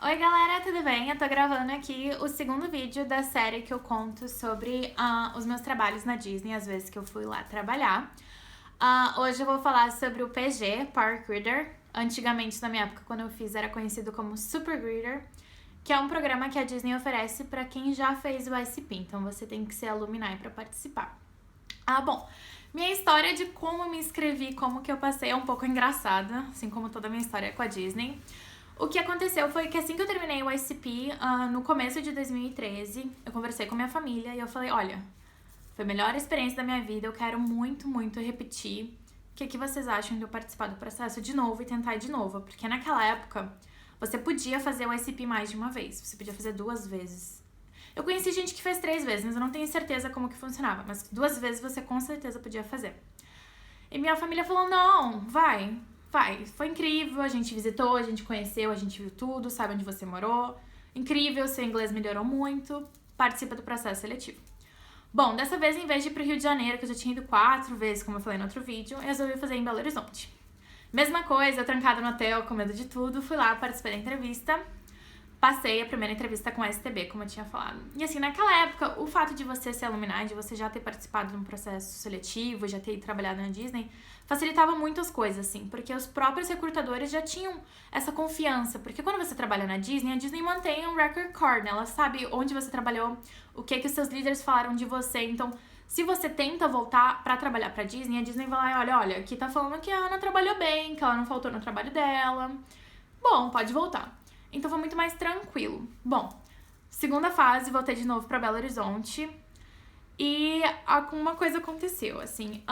Oi galera, tudo bem? Eu tô gravando aqui o segundo vídeo da série que eu conto sobre os meus trabalhos na Disney, as vezes que eu fui lá trabalhar. Hoje eu vou falar sobre o PG, Park Reader. Antigamente, na minha época, quando eu fiz, era conhecido como Super Reader, que é um programa que a Disney oferece pra quem já fez o ICP, então você tem que ser alumni pra participar. Bom, minha história de como eu me inscrevi, como que eu passei é um pouco engraçada, assim como toda a minha história com a Disney. O que aconteceu foi que assim que eu terminei o ICP, no começo de 2013, eu conversei com minha família e eu falei, olha, foi a melhor experiência da minha vida, eu quero muito, muito repetir. O que vocês acham de eu participar do processo de novo e tentar ir de novo? Porque naquela época, você podia fazer o ICP mais de uma vez, você podia fazer 2 vezes. Eu conheci gente que fez 3 vezes, mas eu não tenho certeza como que funcionava, mas 2 vezes você com certeza podia fazer. E minha família falou, não, vai, foi incrível, a gente visitou, a gente conheceu, a gente viu tudo, sabe onde você morou. Incrível, seu inglês melhorou muito, participa do processo seletivo. Bom, dessa vez, em vez de ir pro Rio de Janeiro, que eu já tinha ido 4 vezes, como eu falei no outro vídeo, eu resolvi fazer em Belo Horizonte. Mesma coisa, trancada no hotel, com medo de tudo, fui lá, participei da entrevista. Passei a primeira entrevista com a STB, como eu tinha falado. E assim, naquela época, o fato de você ser alumni, de você já ter participado de um processo seletivo, já ter trabalhado na Disney, facilitava muito as coisas, assim, porque os próprios recrutadores já tinham essa confiança. Porque quando você trabalha na Disney, a Disney mantém um record card, né? Ela sabe onde você trabalhou, o que os seus líderes falaram de você. Então, se você tenta voltar pra trabalhar pra Disney, a Disney vai lá e olha, aqui tá falando que a Ana trabalhou bem, que ela não faltou no trabalho dela. Bom, pode voltar. Então foi muito mais tranquilo. Bom, segunda fase, voltei de novo pra Belo Horizonte. E alguma coisa aconteceu, assim.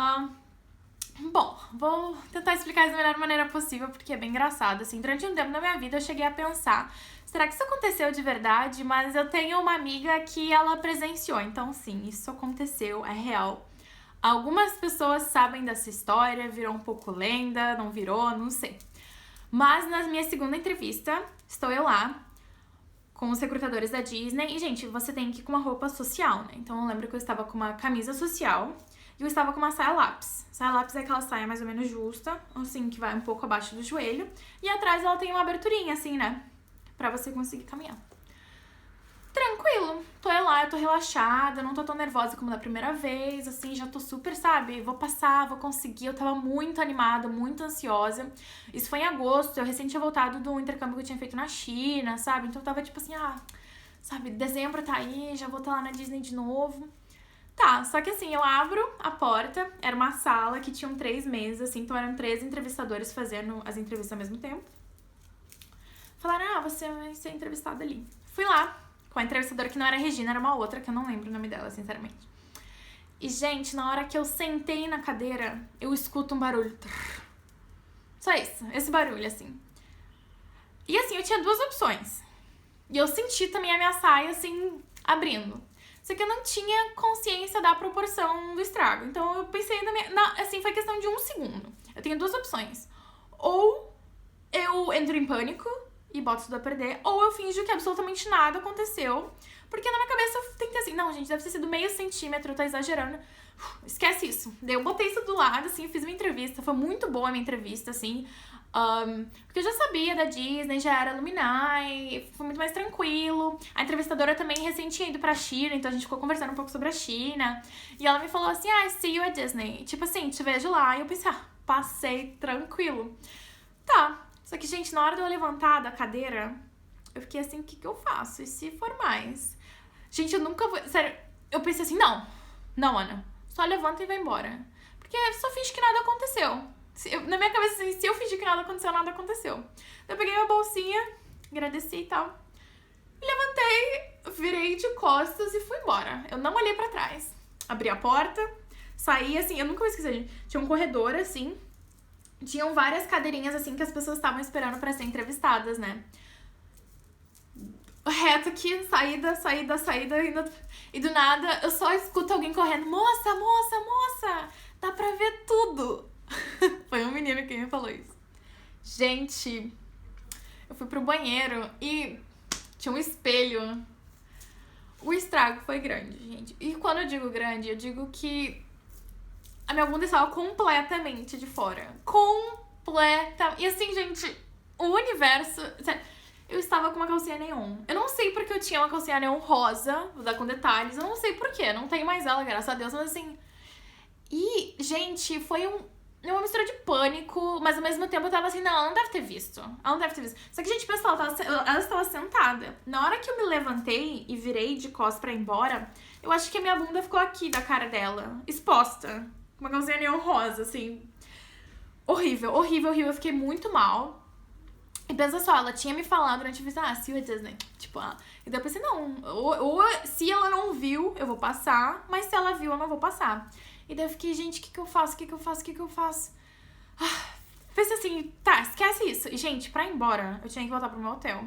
Bom, vou tentar explicar isso da melhor maneira possível, porque é bem engraçado, assim. Durante um tempo da minha vida eu cheguei a pensar, será que isso aconteceu de verdade? Mas eu tenho uma amiga que ela presenciou, então sim, isso aconteceu, é real. Algumas pessoas sabem dessa história, virou um pouco lenda, não virou, não sei. Mas na minha segunda entrevista, estou eu lá, com os recrutadores da Disney. E, gente, você tem que ir com uma roupa social, né? Então eu lembro que eu estava com uma camisa social e eu estava com uma saia lápis. Saia lápis é aquela saia mais ou menos justa, assim, que vai um pouco abaixo do joelho. E atrás ela tem uma aberturinha, assim, né? Pra você conseguir caminhar. Tranquilo, tô lá, eu tô relaxada, não tô tão nervosa como da primeira vez, assim, já tô super, sabe, vou passar, vou conseguir, eu tava muito animada, muito ansiosa. Isso foi em agosto, eu recém tinha voltado do intercâmbio que eu tinha feito na China, sabe, então eu tava tipo assim, sabe, dezembro tá aí, já vou estar lá na Disney de novo. Tá, só que assim, eu abro a porta, era uma sala que tinham 3 mesas, assim, então eram 3 entrevistadores fazendo as entrevistas ao mesmo tempo. Falaram, você vai ser entrevistada ali. Fui lá, com a entrevistadora que não era a Regina, era uma outra, que eu não lembro o nome dela, sinceramente. E, gente, na hora que eu sentei na cadeira, eu escuto um barulho. Só isso, esse barulho, assim. E, assim, eu tinha 2 opções. E eu senti também a minha saia, assim, abrindo. Só que eu não tinha consciência da proporção do estrago. Então, eu pensei assim, foi questão de 1 segundo. Eu tenho 2 opções. Ou eu entro em pânico e boto tudo a perder, ou eu finjo que absolutamente nada aconteceu, porque na minha cabeça eu tentei assim, não, gente, deve ter sido meio centímetro, eu tô exagerando, esquece isso. Daí eu botei isso do lado, assim, fiz uma entrevista, foi muito boa a minha entrevista, assim, porque eu já sabia da Disney, já era alumni, foi muito mais tranquilo. A entrevistadora também recém tinha ido pra China, então a gente ficou conversando um pouco sobre a China, e ela me falou assim, see you at Disney, tipo assim, te vejo lá, e eu pensei, passei tranquilo. Tá. Só que, gente, na hora de eu levantar da cadeira, eu fiquei assim, o que eu faço? E se for mais? Gente, eu nunca vou... Sério, eu pensei assim, não, Ana, só levanta e vai embora. Porque eu só finge que nada aconteceu. Na minha cabeça, assim, se eu fingir que nada aconteceu, nada aconteceu. Eu peguei minha bolsinha, agradeci e tal. Levantei, virei de costas e fui embora. Eu não olhei pra trás. Abri a porta, saí, assim, eu nunca vou esquecer, gente. Tinha um corredor, assim, tinham várias cadeirinhas, assim, que as pessoas estavam esperando pra ser entrevistadas, né? Reto aqui, saída, e do nada eu só escuto alguém correndo, moça, dá pra ver tudo. Foi um menino que me falou isso. Gente, eu fui pro banheiro e tinha um espelho. O estrago foi grande, gente. E quando eu digo grande, eu digo que a minha bunda estava completamente de fora. E assim, gente, o universo... eu estava com uma calcinha neon. Eu não sei porque eu tinha uma calcinha neon rosa, vou dar com detalhes, eu não sei porquê, não tenho mais ela, graças a Deus, mas assim... E, gente, foi uma mistura de pânico, mas ao mesmo tempo eu tava assim, não, ela não deve ter visto. Ela não deve ter visto. Só que, gente, pessoal, ela estava sentada. Na hora que eu me levantei e virei de costas pra ir embora, eu acho que a minha bunda ficou aqui da cara dela, exposta. Uma calcinha neon rosa, assim. Horrível, horrível, horrível. Eu fiquei muito mal. E pensa só, ela tinha me falado durante a visita, see you at Disney. Tipo, e daí eu pensei, não, ou se ela não viu, eu vou passar, mas se ela viu, eu não vou passar. E daí eu fiquei, gente, o que eu faço? Pensei assim, tá, esquece isso. E, gente, pra ir embora, eu tinha que voltar pro meu hotel.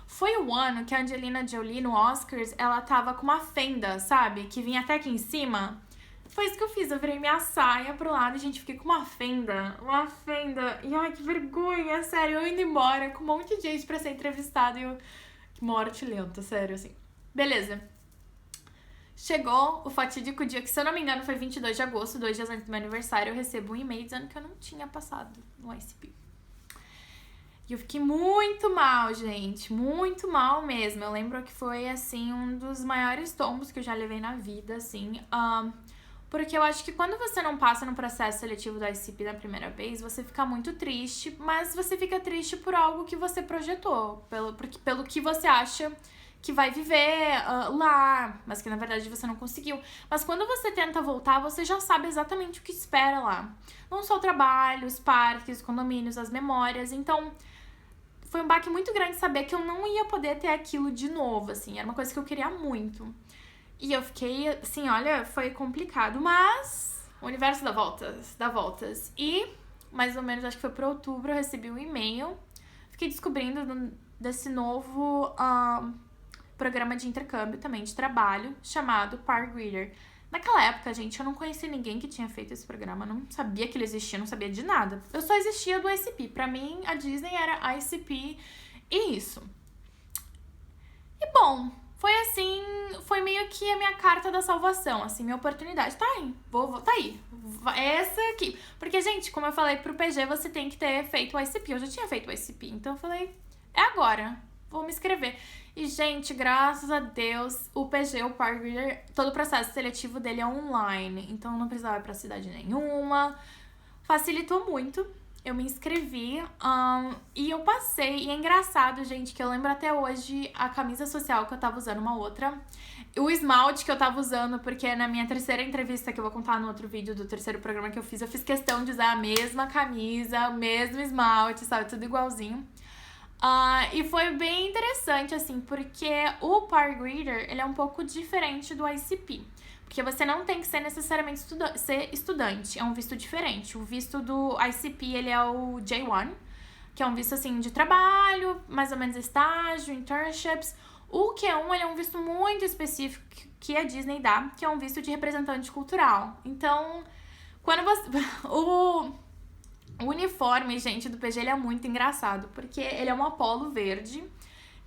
Foi o ano que a Angelina Jolie, no Oscars, ela tava com uma fenda, sabe? Que vinha até aqui em cima. Foi isso que eu fiz, eu virei minha saia pro lado e, gente, fiquei com uma fenda. E, ai, que vergonha, sério. Eu indo embora com um monte de gente pra ser entrevistada e eu... Que morte lenta, sério, assim. Beleza. Chegou o fatídico dia que, se eu não me engano, foi 22 de agosto, 2 dias antes do meu aniversário, eu recebo um e-mail dizendo que eu não tinha passado no ICP. E eu fiquei muito mal, gente, muito mal mesmo. Eu lembro que foi, assim, um dos maiores tombos que eu já levei na vida, assim. Porque eu acho que quando você não passa no processo seletivo do ICP da primeira vez, você fica muito triste, mas você fica triste por algo que você projetou, pelo que você acha que vai viver lá, mas que na verdade você não conseguiu. Mas quando você tenta voltar, você já sabe exatamente o que espera lá. Não só o trabalho, os parques, os condomínios, as memórias. Então, foi um baque muito grande saber que eu não ia poder ter aquilo de novo, assim. Era uma coisa que eu queria muito. E eu fiquei, assim, olha, foi complicado. Mas o universo dá voltas. E, mais ou menos, acho que foi por outubro, eu recebi um e-mail. Fiquei descobrindo desse novo... programa de intercâmbio também de trabalho, chamado Park Reader. Naquela época, gente, eu não conhecia ninguém que tinha feito esse programa, não sabia que ele existia, não sabia de nada. Eu só existia do ICP. Pra mim, a Disney era ICP e isso. E bom, foi assim, foi meio que a minha carta da salvação, assim, minha oportunidade. Tá aí, tá aí. Essa aqui. Porque, gente, como eu falei pro PG, você tem que ter feito o ICP. Eu já tinha feito o ICP, então eu falei, é agora, vou me inscrever. E, gente, graças a Deus, o PG, o Park Reader, todo o processo seletivo dele é online. Então, eu não precisava ir pra cidade nenhuma. Facilitou muito. Eu me inscrevi e eu passei. E é engraçado, gente, que eu lembro até hoje a camisa social que eu tava usando, uma outra. O esmalte que eu tava usando, porque na minha terceira entrevista, que eu vou contar no outro vídeo do terceiro programa que eu fiz questão de usar a mesma camisa, o mesmo esmalte, sabe? Tudo igualzinho. E foi bem interessante, assim, porque o Park Reader, ele é um pouco diferente do ICP. Porque você não tem que ser necessariamente ser estudante, é um visto diferente. O visto do ICP, ele é o J1, que é um visto, assim, de trabalho, mais ou menos estágio, internships. O Q1, ele é um visto muito específico que a Disney dá, que é um visto de representante cultural. Então, quando você... O uniforme, gente, do PG, ele é muito engraçado, porque ele é um Apollo verde,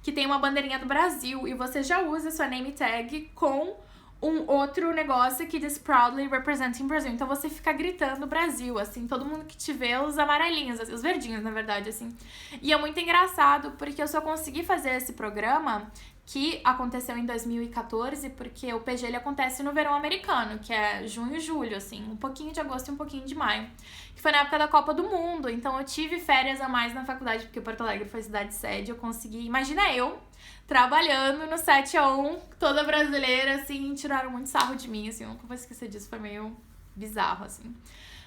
que tem uma bandeirinha do Brasil, e você já usa sua name tag com um outro negócio que diz Proudly Representing Brazil. Então você fica gritando Brasil, assim, todo mundo que te vê, os amarelinhos, assim, os verdinhos, na verdade, assim. E é muito engraçado, porque eu só consegui fazer esse programa, que aconteceu em 2014, porque o PG, ele acontece no verão americano, que é junho e julho, assim, um pouquinho de agosto e um pouquinho de maio. Que foi na época da Copa do Mundo, então eu tive férias a mais na faculdade, porque Porto Alegre foi cidade sede, eu consegui, imagina eu, trabalhando no 7-1, toda brasileira, assim, tiraram muito sarro de mim, assim, eu nunca vou esquecer disso, foi meio bizarro, assim.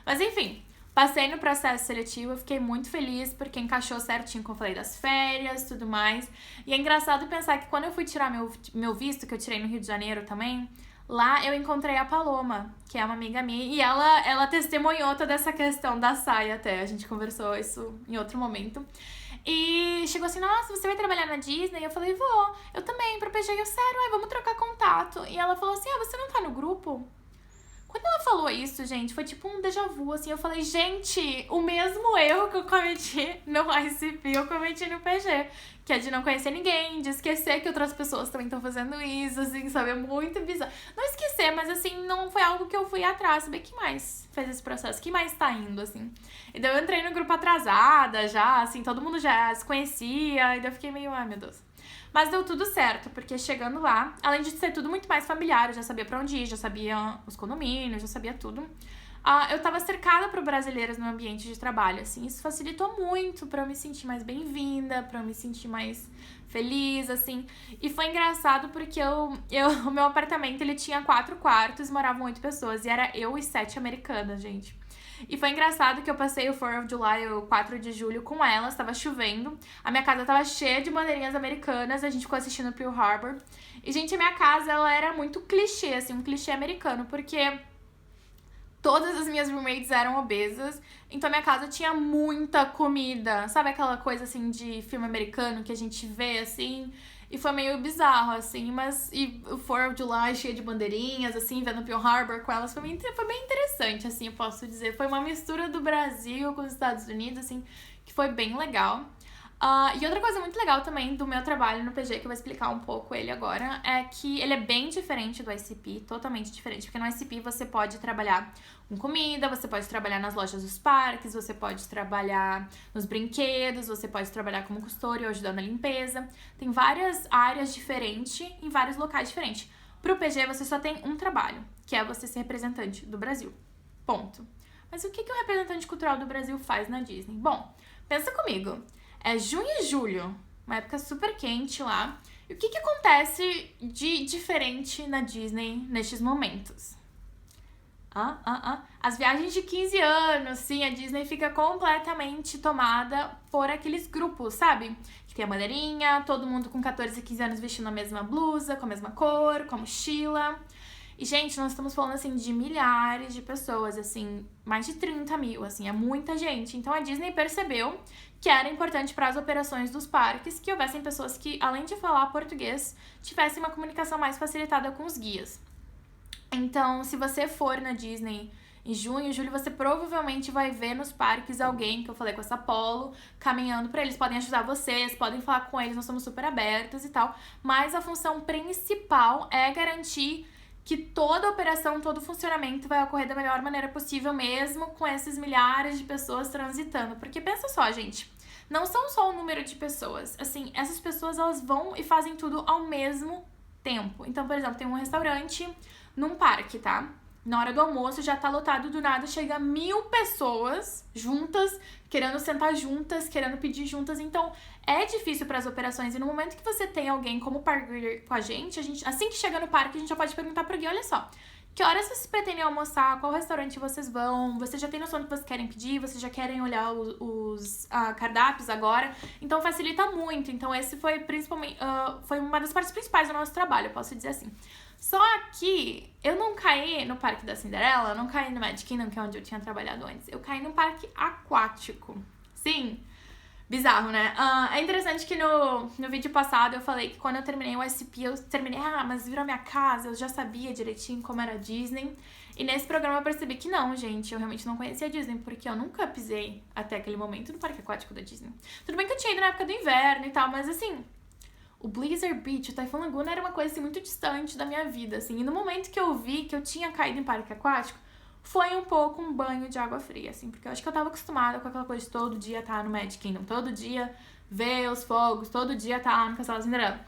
Mas enfim, passei no processo seletivo, eu fiquei muito feliz, porque encaixou certinho, como eu falei, das férias, tudo mais. E é engraçado pensar que quando eu fui tirar meu visto, que eu tirei no Rio de Janeiro também, lá eu encontrei a Paloma, que é uma amiga minha, e ela testemunhou toda essa questão da saia até, a gente conversou isso em outro momento. E chegou assim, nossa, você vai trabalhar na Disney? Eu falei, vou. Eu também, pro PG. Eu, sério, vamos trocar contato. E ela falou assim, você não tá no grupo? Quando ela falou isso, gente, foi tipo um déjà vu, assim. Eu falei, gente, o mesmo erro que eu cometi no ICP, eu cometi no PG. Que é de não conhecer ninguém, de esquecer que outras pessoas também estão fazendo isso, assim, sabe? É muito bizarro. Não esquecer, mas assim, não foi algo que eu fui atrás. Saber que mais fez esse processo, que mais tá indo, assim. E daí eu entrei no grupo atrasada já, assim, todo mundo já se conhecia. E daí eu fiquei meio, ai meu Deus. Mas deu tudo certo, porque chegando lá, além de ser tudo muito mais familiar, eu já sabia pra onde ir, já sabia os condomínios, já sabia tudo. Eu tava cercada por brasileiros no ambiente de trabalho, assim, isso facilitou muito pra eu me sentir mais bem-vinda, pra eu me sentir mais feliz, assim. E foi engraçado porque o meu apartamento, ele tinha 4 quartos, moravam 8 pessoas, e era eu e 7 americanas, gente. E foi engraçado que eu passei o 4 of July, o 4 de julho, com elas, tava chovendo. A minha casa tava cheia de bandeirinhas americanas, a gente ficou assistindo Pearl Harbor. E, gente, a minha casa, ela era muito clichê, assim, um clichê americano, porque todas as minhas roommates eram obesas, então a minha casa tinha muita comida. Sabe aquela coisa, assim, de filme americano que a gente vê, assim? E foi meio bizarro, assim, mas... E o 4 of July cheio de bandeirinhas, assim, vendo Pearl Harbor com elas, foi bem interessante, assim, eu posso dizer. Foi uma mistura do Brasil com os Estados Unidos, assim, que foi bem legal. E outra coisa muito legal também do meu trabalho no PG, que eu vou explicar um pouco ele agora, é que ele é bem diferente do ICP, totalmente diferente. Porque no ICP você pode trabalhar com comida, você pode trabalhar nas lojas dos parques, você pode trabalhar nos brinquedos, você pode trabalhar como custódio ou ajudando na limpeza. Tem várias áreas diferentes em vários locais diferentes. Pro PG você só tem um trabalho, que é você ser representante do Brasil. Ponto. Mas o que o representante cultural do Brasil faz na Disney? Bom, pensa comigo. É junho e julho, uma época super quente lá. E o que acontece de diferente na Disney nestes momentos? As viagens de 15 anos, sim, a Disney fica completamente tomada por aqueles grupos, sabe? Que tem a bandeirinha, todo mundo com 14 e 15 anos vestindo a mesma blusa, com a mesma cor, com a mochila. E, gente, nós estamos falando, assim, de milhares de pessoas, assim, mais de 30 mil, assim, é muita gente. Então, a Disney percebeu que era importante para as operações dos parques que houvessem pessoas que, além de falar português, tivessem uma comunicação mais facilitada com os guias. Então, se você for na Disney em junho, julho, você provavelmente vai ver nos parques alguém, que eu falei com essa Polo, caminhando para eles. Podem ajudar vocês, podem falar com eles, nós somos super abertos e tal. Mas a função principal é garantir que toda a operação, todo o funcionamento vai ocorrer da melhor maneira possível, mesmo com esses milhares de pessoas transitando. Porque pensa só, gente, não são só o número de pessoas. Assim, essas pessoas, elas vão e fazem tudo ao mesmo tempo. Então, por exemplo, tem um restaurante num parque, tá? Na hora do almoço já tá lotado, do nada chega 1000 pessoas juntas, querendo sentar juntas, querendo pedir juntas. Então, é difícil para as operações. E no momento que você tem alguém como parceiro com a gente, assim que chega no parque, a gente já pode perguntar pro guia, olha só, que horas vocês pretendem almoçar? Qual restaurante vocês vão? Vocês já têm noção do que vocês querem pedir? Vocês já querem olhar os cardápios agora? Então, facilita muito. Então, esse foi principalmente foi uma das partes principais do nosso trabalho, eu posso dizer assim. Só que eu não caí no Parque da Cinderela, eu não caí no Magic Kingdom, que é onde eu tinha trabalhado antes. Eu caí no parque aquático. Sim, bizarro, né? É interessante que no vídeo passado eu falei que quando eu terminei o ICP, eu terminei, mas virou minha casa, eu já sabia direitinho como era a Disney. E nesse programa eu percebi que não, gente, eu realmente não conhecia a Disney, porque eu nunca pisei até aquele momento no parque aquático da Disney. Tudo bem que eu tinha ido na época do inverno e tal, mas assim, o Blizzard Beach, o Typhoon Lagoon era uma coisa assim, muito distante da minha vida, assim. E no momento que eu vi que eu tinha caído em parque aquático, foi um pouco um banho de água fria, assim. Porque eu acho que eu tava acostumada com aquela coisa de todo dia estar no Magic Kingdom, todo dia ver os fogos, todo dia estar lá no Castelo da Cinderela.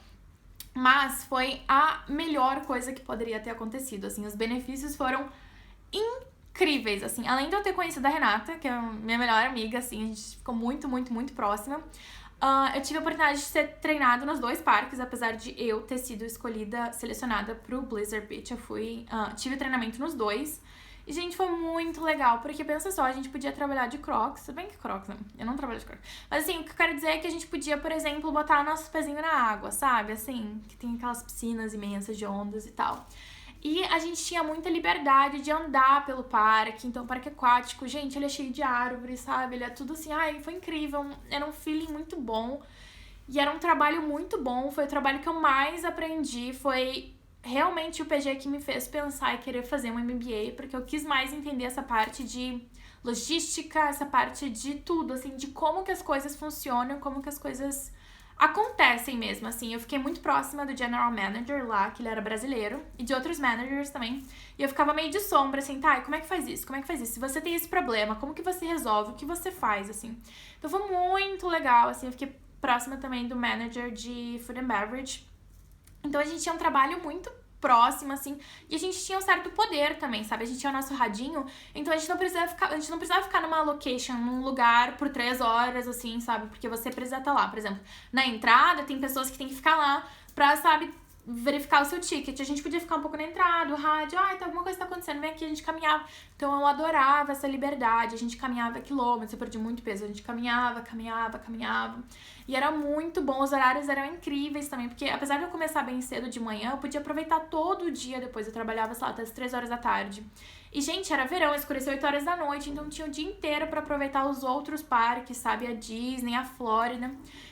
Mas foi a melhor coisa que poderia ter acontecido, assim. Os benefícios foram incríveis, assim. Além de eu ter conhecido a Renata, que é minha melhor amiga, assim, a gente ficou muito, muito, muito próxima. Eu tive a oportunidade de ser treinada nos 2 parques, apesar de eu ter sido selecionada pro Blizzard Beach. Eu tive treinamento nos 2. E, gente, foi muito legal, porque pensa só, a gente podia trabalhar de Crocs. Tudo bem que Crocs, não, eu não trabalho de Crocs. Mas, assim, o que eu quero dizer é que a gente podia, por exemplo, botar nosso pezinho na água, sabe? Assim, que tem aquelas piscinas imensas de ondas e tal. E a gente tinha muita liberdade de andar pelo parque. Então, o parque aquático, gente, ele é cheio de árvores, sabe? Ele é tudo assim, foi incrível. Era um feeling muito bom. E era um trabalho muito bom. Foi o trabalho que eu mais aprendi. Foi realmente o PG que me fez pensar e querer fazer um MBA, porque eu quis mais entender essa parte de logística, essa parte de tudo, assim, de como que as coisas funcionam, como que as coisas acontecem mesmo, assim. Eu fiquei muito próxima do General Manager lá, que ele era brasileiro, e de outros managers também. E eu ficava meio de sombra, assim, tá, como é que faz isso? Como é que faz isso? Se você tem esse problema, como que você resolve? O que você faz, assim? Então foi muito legal, assim, eu fiquei próxima também do manager de Food and Beverage. Então a gente tinha um trabalho muito próximo, assim, e a gente tinha um certo poder também, sabe? A gente tinha o nosso radinho, então a gente não precisava ficar numa location, num lugar por 3 horas, assim, sabe? Porque você precisa estar lá, por exemplo, na entrada tem pessoas que tem que ficar lá pra, sabe, verificar o seu ticket. A gente podia ficar um pouco na entrada, o rádio, tá, alguma coisa tá acontecendo, vem aqui, a gente caminhava. Então eu adorava essa liberdade, a gente caminhava quilômetros, eu perdi muito peso, a gente caminhava. E era muito bom, os horários eram incríveis também, porque apesar de eu começar bem cedo de manhã, eu podia aproveitar todo o dia depois, eu trabalhava, sei lá, até as 3 horas da tarde. E, gente, era verão, escureceu 8 horas da noite, então tinha o dia inteiro pra aproveitar os outros parques, sabe, a Disney, a Flórida.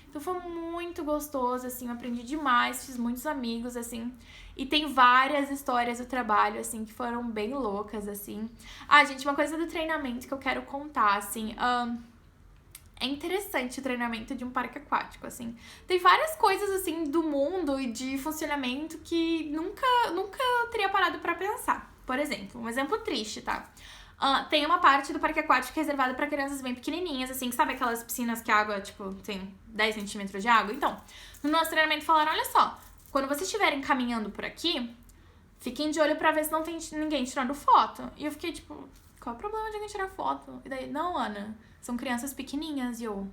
Então foi muito gostoso, assim, eu aprendi demais, fiz muitos amigos, assim. E tem várias histórias do trabalho, assim, que foram bem loucas, assim. Gente, uma coisa do treinamento que eu quero contar, assim, é interessante o treinamento de um parque aquático, assim. Tem várias coisas, assim, do mundo e de funcionamento que nunca eu teria parado pra pensar. Por exemplo, um exemplo triste, tá? Tem uma parte do parque aquático reservada pra crianças bem pequenininhas, assim, sabe aquelas piscinas que a água, tipo, tem 10 centímetros de água? Então, no nosso treinamento falaram, olha só, quando vocês estiverem caminhando por aqui, fiquem de olho pra ver se não tem ninguém tirando foto. E eu fiquei, tipo, qual é o problema de alguém tirar foto? E daí, não, Ana, são crianças pequenininhas. E eu,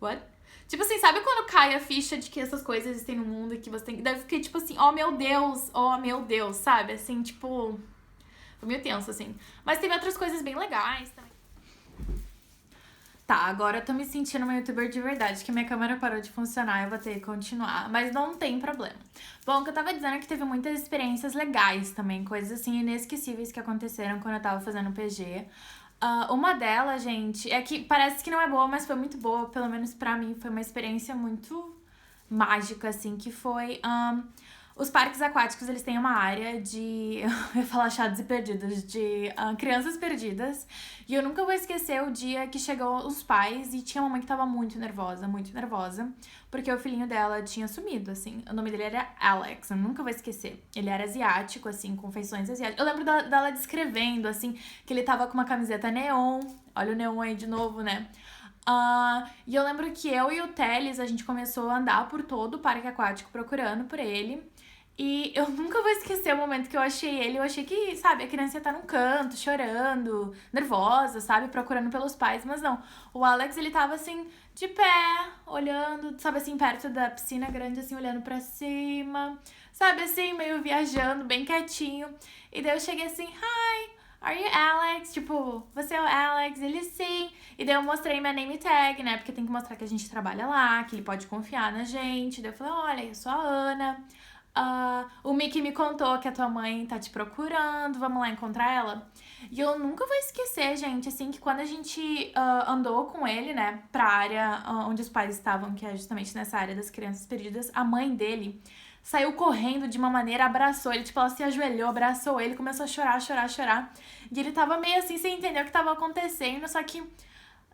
what? Tipo assim, sabe quando cai a ficha de que essas coisas existem no mundo e que você tem... Daí eu fiquei, tipo assim, oh meu Deus, sabe? Assim, tipo... Foi meio tenso, assim. Mas teve outras coisas bem legais também. Tá, agora eu tô me sentindo uma youtuber de verdade, que minha câmera parou de funcionar, eu vou ter que continuar, mas não tem problema. Bom, o que eu tava dizendo é que teve muitas experiências legais também, coisas assim inesquecíveis que aconteceram quando eu tava fazendo PG. Uma delas, gente, é que parece que não é boa, mas foi muito boa, pelo menos pra mim, foi uma experiência muito mágica, assim, que foi... os parques aquáticos, eles têm uma área de... eu ia falar achados e perdidos, de crianças perdidas. E eu nunca vou esquecer o dia que chegou os pais e tinha uma mãe que tava muito nervosa, porque o filhinho dela tinha sumido, assim. O nome dele era Alex, eu nunca vou esquecer. Ele era asiático, assim, com feições asiáticas. Eu lembro dela descrevendo, assim, que ele tava com uma camiseta neon. Olha o neon aí de novo, né? E eu lembro que eu e o Teles, a gente começou a andar por todo o parque aquático procurando por ele. E eu nunca vou esquecer o momento que eu achei ele. Eu achei que, sabe, a criança ia estar num canto, chorando, nervosa, sabe, procurando pelos pais. Mas não, o Alex, ele tava assim, de pé, olhando, sabe, assim, perto da piscina grande, assim, olhando pra cima. Sabe, assim, meio viajando, bem quietinho. E daí eu cheguei assim, hi, are you Alex? Tipo, você é o Alex? Ele, sim. E daí eu mostrei minha name tag, né, porque tem que mostrar que a gente trabalha lá, que ele pode confiar na gente. Daí eu falei, olha, eu sou a Ana. O Mickey me contou que a tua mãe tá te procurando, vamos lá encontrar ela? E eu nunca vou esquecer, gente, assim, que quando a gente andou com ele, né, pra área onde os pais estavam, que é justamente nessa área das crianças perdidas, a mãe dele saiu correndo de uma maneira, abraçou ele, tipo, ela se ajoelhou, abraçou ele, começou a chorar. E ele tava meio assim, sem entender o que tava acontecendo, só que,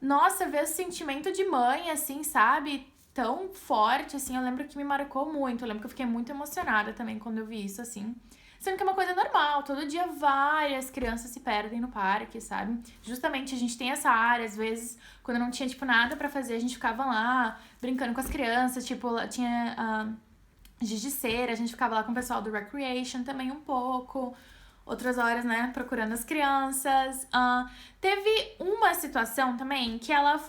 nossa, ver esse sentimento de mãe, assim, sabe? Tão forte, assim, eu lembro que me marcou muito. Eu lembro que eu fiquei muito emocionada também quando eu vi isso, assim. Sendo que é uma coisa normal, todo dia várias crianças se perdem no parque, sabe? Justamente a gente tem essa área, às vezes, quando não tinha, tipo, nada pra fazer, a gente ficava lá, brincando com as crianças, tipo, tinha giz de cera, a gente ficava lá com o pessoal do Recreation também um pouco. Outras horas, né, procurando as crianças. Teve uma situação também que ela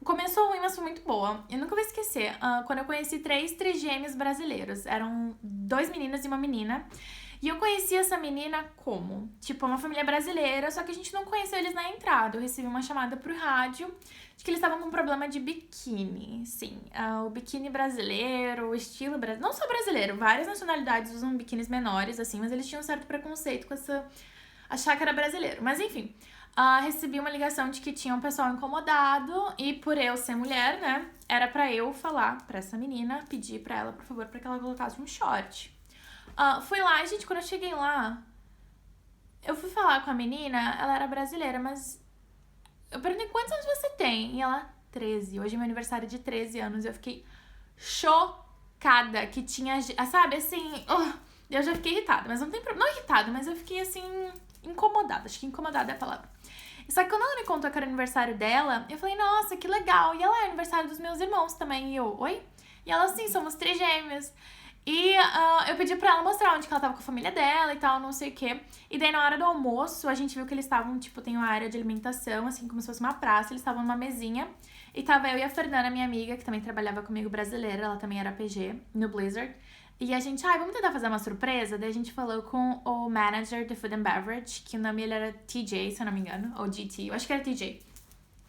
começou ruim, mas foi muito boa. Eu nunca vou esquecer. Quando eu conheci 3 trigêmeos brasileiros. Eram 2 meninos e uma menina. E eu conheci essa menina como? Tipo, uma família brasileira, só que a gente não conheceu eles na entrada. Eu recebi uma chamada pro rádio de que eles estavam com um problema de biquíni. Sim, o biquíni brasileiro, o estilo brasileiro. Não só brasileiro, várias nacionalidades usam biquínis menores, assim, mas eles tinham um certo preconceito com achar que era brasileiro. Mas enfim, recebi uma ligação de que tinha um pessoal incomodado e por eu ser mulher, né, era pra eu falar pra essa menina, pedir pra ela, por favor, pra que ela colocasse um short. Fui lá, gente, quando eu cheguei lá, eu fui falar com a menina, ela era brasileira, mas eu perguntei quantos anos você tem? E ela, 13. Hoje é meu aniversário de 13 anos. Eu fiquei chocada que tinha, sabe, assim, eu já fiquei irritada, mas não tem problema, não irritada, mas eu fiquei assim, incomodada, acho que incomodada é a palavra. Só que quando ela me contou que era o aniversário dela, eu falei, nossa, que legal. E ela é aniversário dos meus irmãos também. E eu, oi? E ela, sim, somos trigêmeos. E eu pedi pra ela mostrar onde que ela tava com a família dela e tal, não sei o quê. E daí, na hora do almoço, a gente viu que eles estavam, tipo, tem uma área de alimentação, assim, como se fosse uma praça. Eles estavam numa mesinha. E tava eu e a Fernanda, minha amiga, que também trabalhava comigo, brasileira. Ela também era PG, no Blizzard. E a gente, vamos tentar fazer uma surpresa? Daí a gente falou com o manager de Food and Beverage, que o nome ele era TJ, se eu não me engano, ou GT, eu acho que era TJ.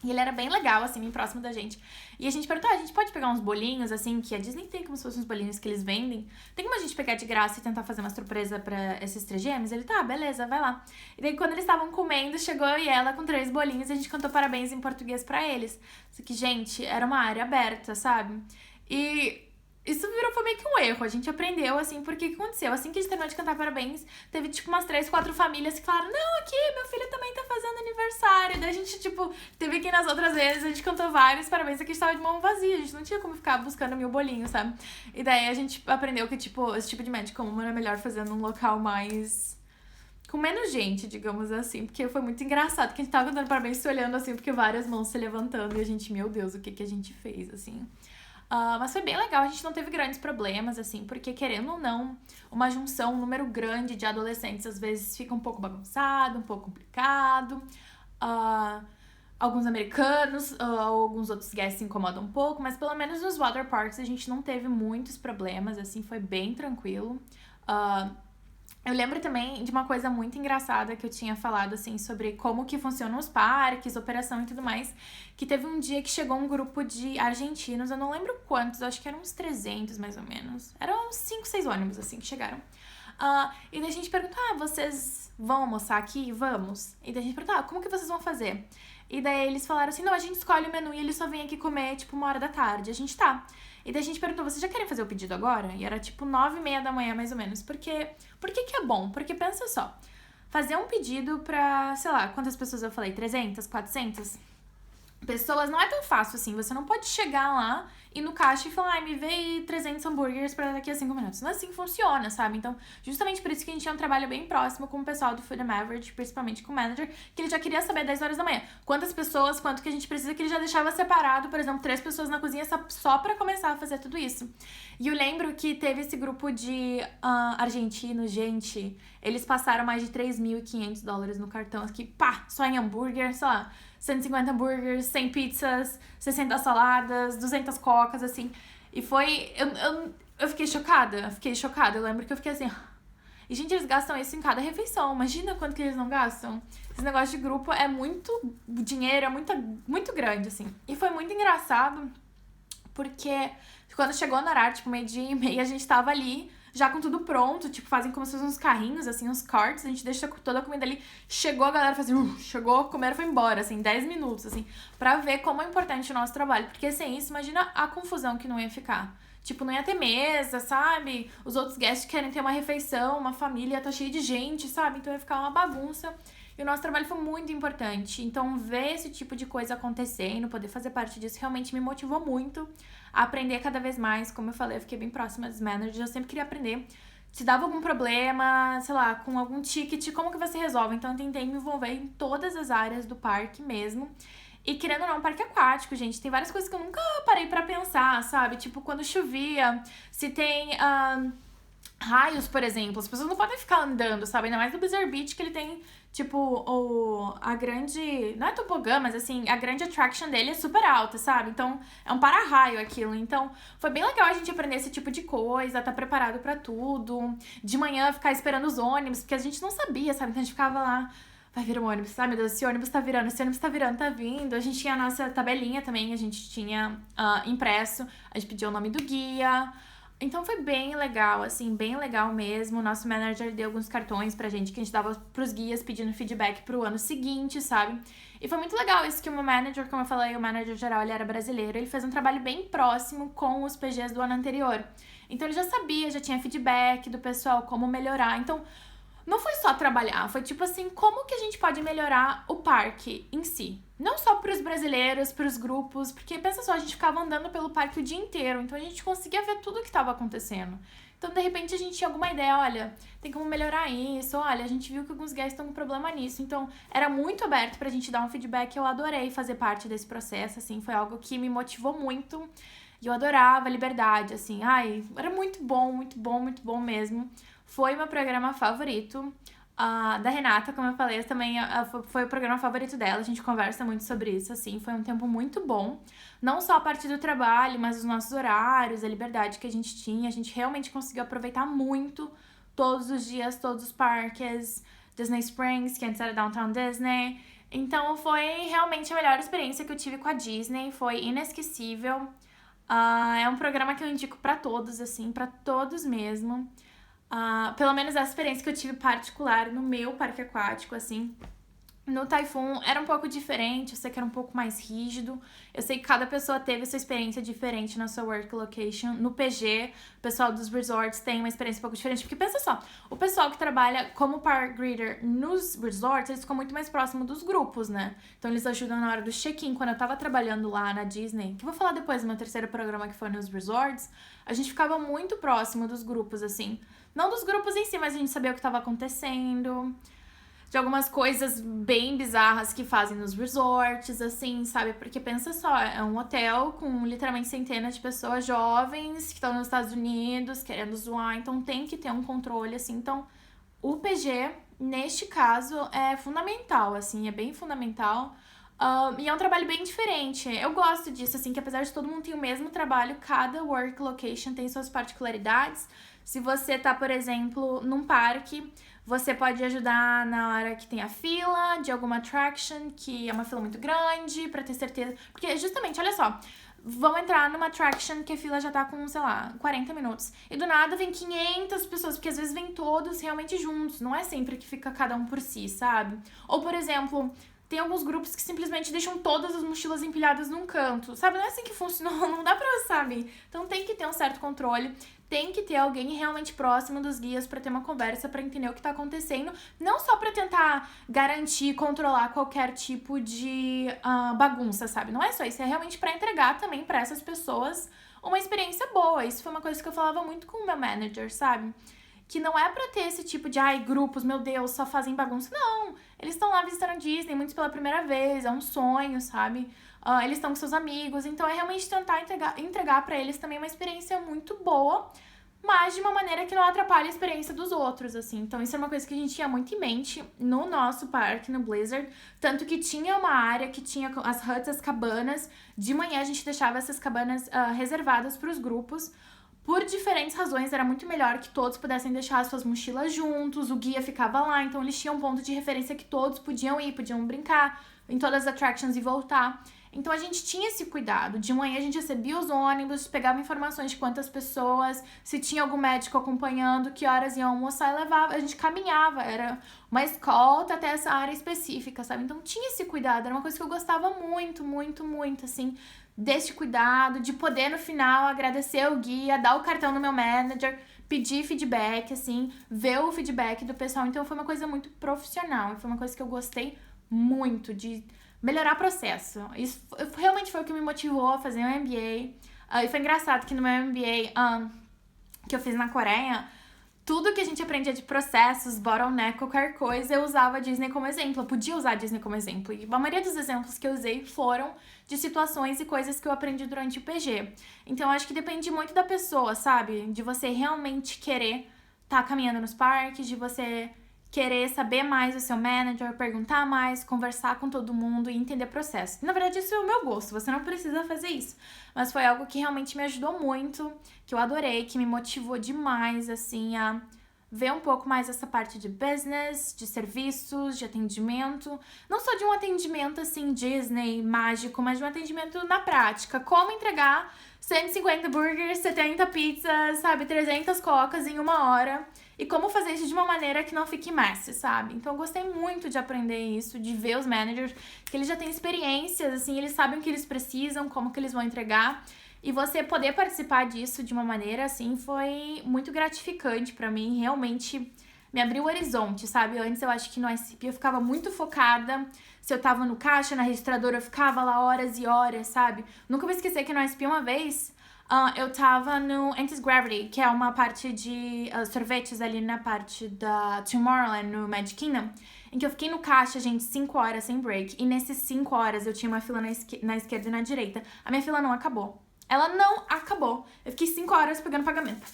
E ele era bem legal, assim, bem próximo da gente. E a gente perguntou, a gente pode pegar uns bolinhos, assim, que a Disney tem como se fossem uns bolinhos que eles vendem. Tem como a gente pegar de graça e tentar fazer uma surpresa pra esses trigêmeos? Ele, tá, beleza, vai lá. E daí, quando eles estavam comendo, chegou eu e ela com 3 bolinhos e a gente cantou parabéns em português pra eles. Só que, gente, era uma área aberta, sabe? E isso foi meio que um erro. A gente aprendeu, assim, porque o que aconteceu? Assim que a gente terminou de cantar parabéns, teve, tipo, umas 3, 4 famílias que falaram, não, aqui, meu filho também tá fazendo aniversário. Daí a gente, tipo, teve que ir nas outras vezes, a gente cantou vários parabéns, aqui a gente tava de mão vazia, a gente não tinha como ficar buscando 1000 bolinhos, sabe? E daí a gente aprendeu que, tipo, esse tipo de médico comum era melhor fazer num local mais com menos gente, digamos assim, porque foi muito engraçado que a gente tava cantando parabéns se olhando assim, porque várias mãos se levantando e a gente, meu Deus, o que que a gente fez, assim. Mas foi bem legal, a gente não teve grandes problemas, assim, porque querendo ou não, uma junção, um número grande de adolescentes às vezes fica um pouco bagunçado, um pouco complicado. Alguns americanos, alguns outros guests se incomodam um pouco, mas pelo menos nos water parks a gente não teve muitos problemas, assim, foi bem tranquilo. Eu lembro também de uma coisa muito engraçada que eu tinha falado, assim, sobre como que funcionam os parques, operação e tudo mais, que teve um dia que chegou um grupo de argentinos, eu não lembro quantos, acho que eram uns 300 mais ou menos, eram uns 5, 6 ônibus, assim, que chegaram. E daí a gente perguntou, vocês vão almoçar aqui? Vamos. E daí a gente perguntou, como que vocês vão fazer? E daí eles falaram assim, não, a gente escolhe o menu e eles só vêm aqui comer, tipo, 1h da tarde. A gente tá. E daí a gente perguntou, vocês já querem fazer o pedido agora? E era tipo 9h30 da manhã, mais ou menos. Por que que é bom? Porque pensa só, fazer um pedido pra, sei lá, quantas pessoas eu falei? 300, 400? Pessoas não é tão fácil assim. Você não pode chegar lá e no caixa e falar, me vê 300 hambúrgueres pra daqui a 5 minutos. Não é assim que funciona, sabe? Então, justamente por isso que a gente tinha um trabalho bem próximo com o pessoal do Food and Beverage, principalmente com o manager, que ele já queria saber 10 horas da manhã. Quantas pessoas, quanto que a gente precisa, que ele já deixava separado, por exemplo, 3 pessoas na cozinha só pra começar a fazer tudo isso. E eu lembro que teve esse grupo de argentinos, gente, eles passaram mais de $3.500 no cartão, aqui, só em hambúrguer, sei lá, 150 hambúrgueres, 100 pizzas, 60 saladas, 200 cocas, assim. E foi... Eu fiquei chocada. Eu lembro que eu fiquei assim... E, gente, eles gastam isso em cada refeição. Imagina quanto que eles não gastam. Esse negócio de grupo é muito dinheiro, é muito grande, assim. E foi muito engraçado, porque quando chegou no horário, tipo, 12h30, a gente tava ali já com tudo pronto, tipo, fazem como se fossem uns carrinhos, assim, uns carts, a gente deixa toda a comida ali, chegou a galera fazendo, chegou, comeram, foi embora, assim, 10 minutos, assim, pra ver como é importante o nosso trabalho, porque sem isso, imagina a confusão que não ia ficar. Tipo, não ia ter mesa, sabe? Os outros guests querem ter uma refeição, uma família, tá cheia de gente, sabe? Então ia ficar uma bagunça. E o nosso trabalho foi muito importante. Então, ver esse tipo de coisa acontecendo, poder fazer parte disso, realmente me motivou muito a aprender cada vez mais. Como eu falei, eu fiquei bem próxima dos managers, eu sempre queria aprender. Se dava algum problema, sei lá, com algum ticket, como que você resolve? Então, eu tentei me envolver em todas as áreas do parque mesmo. E querendo ou não, parque aquático, gente, tem várias coisas que eu nunca parei pra pensar, sabe? Tipo, quando chovia, se tem raios, por exemplo, as pessoas não podem ficar andando, sabe? Ainda mais no Blizzard Beach, que ele tem, tipo, a grande... Não é tobogã, mas assim, a grande attraction dele é super alta, sabe? Então, é um para-raio aquilo. Então, foi bem legal a gente aprender esse tipo de coisa, estar preparado pra tudo. De manhã, ficar esperando os ônibus, porque a gente não sabia, sabe? Então, a gente ficava lá... Vai vir um ônibus, meu Deus, esse ônibus tá virando, tá vindo. A gente tinha a nossa tabelinha também, a gente tinha impresso, a gente pediu o nome do guia. Então foi bem legal, assim, bem legal mesmo. O nosso manager deu alguns cartões pra gente que a gente dava pros guias pedindo feedback pro ano seguinte, sabe? E foi muito legal isso que o meu manager, como eu falei, o manager geral, ele era brasileiro. Ele fez um trabalho bem próximo com os PGs do ano anterior. Então ele já sabia, já tinha feedback do pessoal, como melhorar. Então não foi só trabalhar, foi tipo assim, como que a gente pode melhorar o parque em si? Não só pros brasileiros, pros grupos, porque pensa só, a gente ficava andando pelo parque o dia inteiro, então a gente conseguia ver tudo o que estava acontecendo. Então, de repente, a gente tinha alguma ideia, olha, tem como melhorar isso, olha, a gente viu que alguns guests estão com problema nisso. Então, era muito aberto pra gente dar um feedback, eu adorei fazer parte desse processo, assim, foi algo que me motivou muito. E eu adorava a liberdade, assim, ai, era muito bom, muito bom, muito bom mesmo. Foi meu programa favorito. Da Renata, como eu falei, também foi o programa favorito dela. A gente conversa muito sobre isso, assim. Foi um tempo muito bom. Não só a parte do trabalho, mas os nossos horários, a liberdade que a gente tinha. A gente realmente conseguiu aproveitar muito todos os dias, todos os parques. Disney Springs, que antes era Downtown Disney. Então, foi realmente a melhor experiência que eu tive com a Disney. Foi inesquecível. É um programa que eu indico pra todos, assim, pra todos mesmo. Pelo menos a experiência que eu tive particular no meu parque aquático, assim. No Typhoon era um pouco diferente, eu sei que era um pouco mais rígido. Eu sei que cada pessoa teve sua experiência diferente na sua work location. No PG, o pessoal dos resorts tem uma experiência um pouco diferente. Porque pensa só, o pessoal que trabalha como park greeter nos resorts, eles ficam muito mais próximos dos grupos, né? Então eles ajudam na hora do check-in. Quando eu tava trabalhando lá na Disney, que eu vou falar depois do meu terceiro programa que foi nos resorts, a gente ficava muito próximo dos grupos, assim. Não dos grupos em si, mas a gente sabia o que estava acontecendo. De algumas coisas bem bizarras que fazem nos resorts, assim, sabe? Porque pensa só, é um hotel com literalmente centenas de pessoas jovens que estão nos Estados Unidos querendo zoar, então tem que ter um controle, assim. Então, o PG, neste caso, é fundamental, assim, é bem fundamental. E é um trabalho bem diferente. Eu gosto disso, assim, que apesar de todo mundo ter o mesmo trabalho, cada work location tem suas particularidades. Se você tá, por exemplo, num parque, você pode ajudar na hora que tem a fila de alguma attraction, que é uma fila muito grande, pra ter certeza. Porque, justamente, olha só, vão entrar numa attraction que a fila já tá com, sei lá, 40 minutos. E do nada vem 500 pessoas, porque às vezes vem todos realmente juntos. Não é sempre que fica cada um por si, sabe? Ou, por exemplo, tem alguns grupos que simplesmente deixam todas as mochilas empilhadas num canto, sabe? Não é assim que funciona, não dá pra, sabe? Então tem que ter um certo controle, tem que ter alguém realmente próximo dos guias pra ter uma conversa, pra entender o que tá acontecendo, não só pra tentar garantir, controlar qualquer tipo de bagunça, sabe? Não é só isso, é realmente pra entregar também pra essas pessoas uma experiência boa. Isso foi uma coisa que eu falava muito com o meu manager, sabe? Que não é pra ter esse tipo de, grupos, meu Deus, só fazem bagunça. Não, eles estão lá visitando a Disney, muitos pela primeira vez, é um sonho, sabe? Eles estão com seus amigos, então é realmente tentar entregar pra eles também uma experiência muito boa, mas de uma maneira que não atrapalhe a experiência dos outros, assim. Então isso é uma coisa que a gente tinha muito em mente no nosso parque, no Blizzard, tanto que tinha uma área que tinha as huts, as cabanas. De manhã a gente deixava essas cabanas reservadas pros grupos. Por diferentes razões, era muito melhor que todos pudessem deixar as suas mochilas juntos, o guia ficava lá, então eles tinham um ponto de referência que todos podiam ir, podiam brincar em todas as attractions e voltar. Então a gente tinha esse cuidado. De manhã a gente recebia os ônibus, pegava informações de quantas pessoas, se tinha algum médico acompanhando, que horas iam almoçar e levava. A gente caminhava, era uma escolta até essa área específica, sabe? Então tinha esse cuidado, era uma coisa que eu gostava muito, muito, muito, assim, desse cuidado, de poder no final agradecer o guia, dar o cartão no meu manager, pedir feedback, assim, ver o feedback do pessoal. Então foi uma coisa muito profissional, foi uma coisa que eu gostei muito de melhorar o processo. Isso realmente foi o que me motivou a fazer um MBA. E foi engraçado que no meu MBA que eu fiz na Coreia, tudo que a gente aprendia de processos, bottleneck, qualquer coisa, eu usava a Disney como exemplo. Eu podia usar a Disney como exemplo. E a maioria dos exemplos que eu usei foram de situações e coisas que eu aprendi durante o PG. Então, eu acho que depende muito da pessoa, sabe? De você realmente querer estar caminhando nos parques, de você querer saber mais do seu manager, perguntar mais, conversar com todo mundo e entender o processo. Na verdade, isso é o meu gosto, você não precisa fazer isso. Mas foi algo que realmente me ajudou muito, que eu adorei, que me motivou demais, assim, a ver um pouco mais essa parte de business, de serviços, de atendimento. Não só de um atendimento assim, Disney, mágico, mas de um atendimento na prática. Como entregar 150 burgers, 70 pizzas, sabe, 300 cocas em 1 hora. E como fazer isso de uma maneira que não fique messy, sabe? Então eu gostei muito de aprender isso, de ver os managers, que eles já têm experiências, assim, eles sabem o que eles precisam, como que eles vão entregar. E você poder participar disso de uma maneira, assim, foi muito gratificante pra mim. Realmente me abriu o horizonte, sabe? Antes eu acho que no ICP eu ficava muito focada. Se eu tava no caixa, na registradora, eu ficava lá horas e horas, sabe? Nunca vou esquecer que no ICP uma vez eu tava no Anti-Gravity, que é uma parte de sorvetes ali na parte da Tomorrowland, no Magic Kingdom, em que eu fiquei no caixa, gente, 5 horas sem break. E nesses 5 horas eu tinha uma fila na esquerda e na direita. A minha fila não acabou. Ela não acabou. Eu fiquei 5 horas pegando pagamento.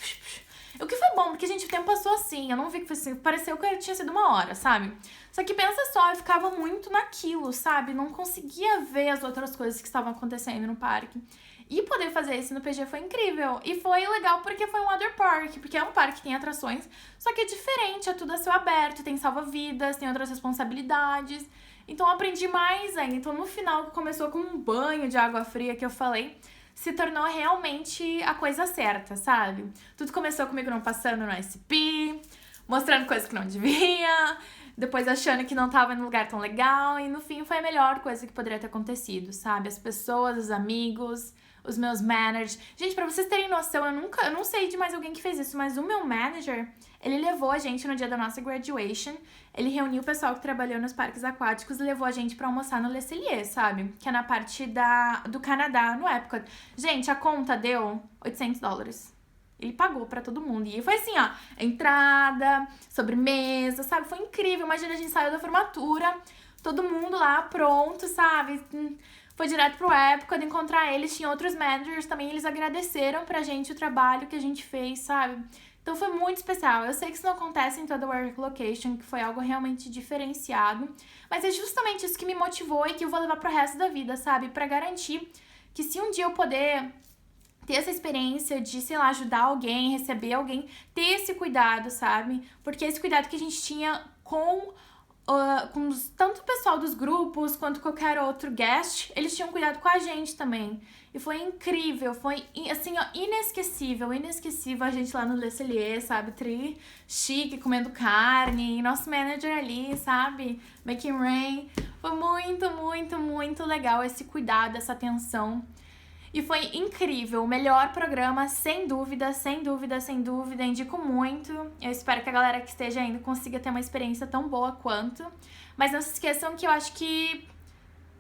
O que foi bom, porque, gente, o tempo passou assim. Eu não vi que foi assim. Pareceu que tinha sido 1 hora, sabe? Só que pensa só, eu ficava muito naquilo, sabe? Não conseguia ver as outras coisas que estavam acontecendo no parque. E poder fazer isso no PG foi incrível. E foi legal porque foi um water park, porque é um parque que tem atrações, só que é diferente, é tudo a céu aberto, tem salva-vidas, tem outras responsabilidades. Então eu aprendi mais ainda. Então no final começou com um banho de água fria que eu falei, se tornou realmente a coisa certa, sabe? Tudo começou comigo não passando no SP, mostrando coisas que não devia, depois achando que não tava num lugar tão legal, e no fim foi a melhor coisa que poderia ter acontecido, sabe? As pessoas, os amigos, os meus managers. Gente, pra vocês terem noção, eu não sei de mais alguém que fez isso, mas o meu manager, ele levou a gente no dia da nossa graduation, ele reuniu o pessoal que trabalhou nos parques aquáticos e levou a gente pra almoçar no Le Cellier, sabe? Que é na parte do Canadá, no Epcot. Gente, a conta deu $800. Ele pagou pra todo mundo. E foi assim, ó, entrada, sobremesa, sabe? Foi incrível. Imagina, a gente saiu da formatura, todo mundo lá pronto, sabe? Foi direto pro Epcot encontrar eles. Tinha outros managers também, eles agradeceram pra gente o trabalho que a gente fez, sabe? Então foi muito especial. Eu sei que isso não acontece em toda Work Location, que foi algo realmente diferenciado. Mas é justamente isso que me motivou e que eu vou levar pro resto da vida, sabe? Pra garantir que se um dia eu poder ter essa experiência de, sei lá, ajudar alguém, receber alguém, ter esse cuidado, sabe? Porque esse cuidado que a gente tinha com tanto o pessoal dos grupos quanto qualquer outro guest, eles tinham cuidado com a gente também. E foi incrível, foi assim, ó, inesquecível a gente lá no Le Cellier, sabe? Tri chique, comendo carne, e nosso manager ali, sabe? Making rain. Foi muito, muito, muito legal esse cuidado, essa atenção. E foi incrível, o melhor programa, sem dúvida, sem dúvida, sem dúvida, indico muito. Eu espero que a galera que esteja indo consiga ter uma experiência tão boa quanto. Mas não se esqueçam que eu acho que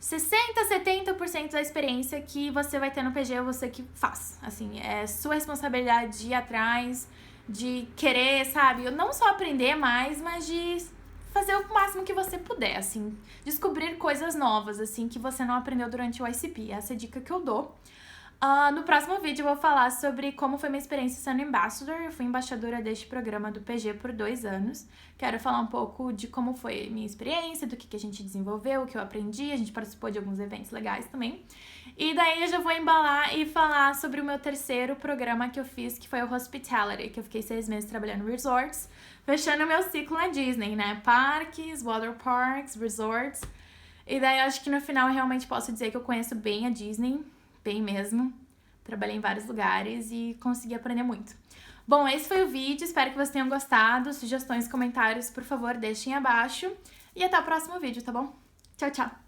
60-70% da experiência que você vai ter no PG é você que faz. Assim, é sua responsabilidade de ir atrás, de querer, sabe? Não só aprender mais, mas de fazer o máximo que você puder, assim. Descobrir coisas novas, assim, que você não aprendeu durante o ICP. Essa é a dica que eu dou. No próximo vídeo eu vou falar sobre como foi minha experiência sendo ambassador. Eu fui embaixadora deste programa do PG por 2 anos. Quero falar um pouco de como foi a minha experiência, do que a gente desenvolveu, o que eu aprendi. A gente participou de alguns eventos legais também. E daí eu já vou embalar e falar sobre o meu terceiro programa que eu fiz, que foi o Hospitality, que eu fiquei 6 meses trabalhando em resorts, fechando o meu ciclo na Disney, né? Parques, water parks, resorts. E daí eu acho que no final eu realmente posso dizer que eu conheço bem a Disney, bem mesmo. Trabalhei em vários lugares e consegui aprender muito. Bom, esse foi o vídeo, espero que vocês tenham gostado. Sugestões, comentários, por favor, deixem abaixo. E até o próximo vídeo, tá bom? Tchau, tchau!